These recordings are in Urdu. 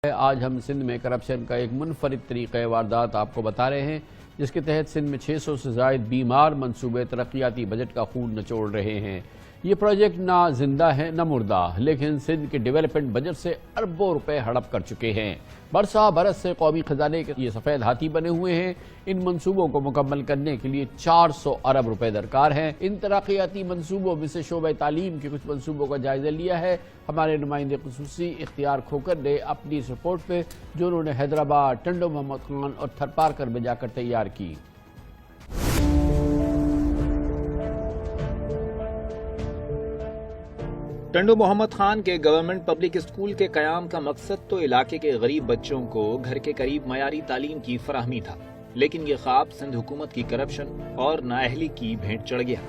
آج ہم سندھ میں کرپشن کا ایک منفرد طریقہ واردات آپ کو بتا رہے ہیں، جس کے تحت سندھ میں 600 سے زائد بیمار منصوبے ترقیاتی بجٹ کا خون نچوڑ رہے ہیں۔ یہ پروجیکٹ نہ زندہ ہے نہ مردہ، لیکن سندھ کے ڈیولپمنٹ بجٹ سے اربوں روپے ہڑپ کر چکے ہیں۔ برسا برس سے قومی خزانے کے یہ سفید ہاتھی بنے ہوئے ہیں۔ ان منصوبوں کو مکمل کرنے کے لیے 400 ارب روپے درکار ہیں۔ ان ترقیاتی منصوبوں میں سے شعبہ تعلیم کے کچھ منصوبوں کا جائزہ لیا ہے ہمارے نمائندے خصوصی اختیار کھوکر نے اپنی اس رپورٹ پہ، جو انہوں نے حیدرآباد، ٹنڈو محمد خان اور تھرپارکر میں جا کر تیار کی۔ ٹنڈو محمد خان کے گورنمنٹ پبلک اسکول کے قیام کا مقصد تو علاقے کے غریب بچوں کو گھر کے قریب معیاری تعلیم کی فراہمی تھا، لیکن یہ خواب سندھ حکومت کی کرپشن اور نااہلی کی بھینٹ چڑھ گیا۔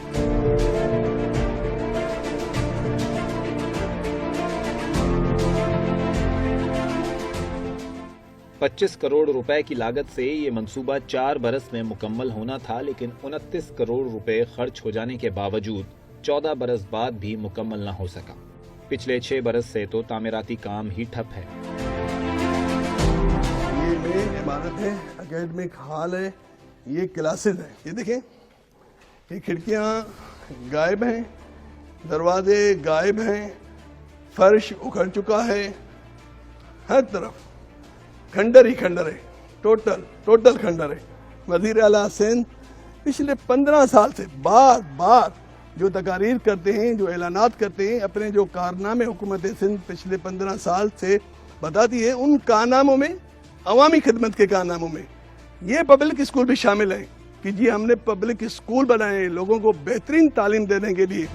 $25 کروڑ روپے کی لاگت سے یہ منصوبہ 4 برس میں مکمل ہونا تھا، لیکن 29 کروڑ روپے خرچ ہو جانے کے باوجود 14 برس بعد بھی مکمل نہ ہو سکا۔ پچھلے 6 برس سے تو تعمیراتی کام ہی ٹھپ ہے۔ یہ مین عمارت ہے، اکیڈمک ہال ہے، یہ کلاسز ہیں۔ یہ دیکھیں، یہ کھڑکیاں غائب ہیں، دروازے غائب ہیں، فرش اکھڑ چکا ہے، ہر طرف کھنڈر ہی کھنڈر ہے، ٹوٹل کھنڈر ہے۔ وزیر اعلیٰ سندھ پچھلے 15 سال سے بار بار جو تقاریر کرتے ہیں، جو اعلانات کرتے ہیں، اپنے جو کارنامے حکومت سندھ پچھلے 15 سال سے بتاتی ہے، ان کارناموں میں، عوامی خدمت کے کارناموں میں یہ پبلک اسکول بھی شامل ہیں کہ جی ہم نے پبلک اسکول بنائے لوگوں کو بہترین تعلیم دینے کے لیے۔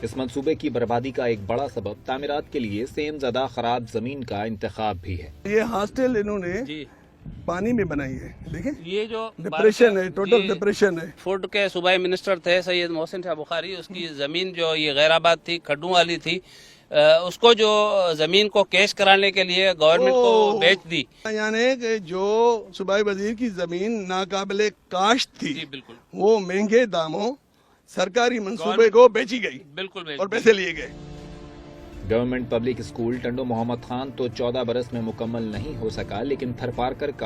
اس منصوبے کی بربادی کا ایک بڑا سبب تعمیرات کے لیے سیم زدہ خراب زمین کا انتخاب بھی ہے۔ یہ ہاسٹل انہوں نے پانی میں بنائی ہے، دیکھیں یہ جو ڈپریشن ہے، ٹوٹل ڈپریشن ہے۔ فوڈ کے صوبائی منسٹر تھے سید محسن شاہ بخاری، اس کی زمین جو یہ غیر آباد تھی، کھڈوں والی تھی، اس کو جو زمین کو کیش کرانے کے لیے گورنمنٹ کو بیچ دی، یعنی کہ جو صوبائی وزیر کی زمین ناقابل کاشت تھی، بالکل وہ مہنگے داموں سرکاری منصوبے کو بیچی گئی، بالکل اور پیسے لیے گئے۔ Government public school Tando Muhammad Khan تو 14 برس میں مکمل نہیں ہو سکا، لیکن تھرپارکر کا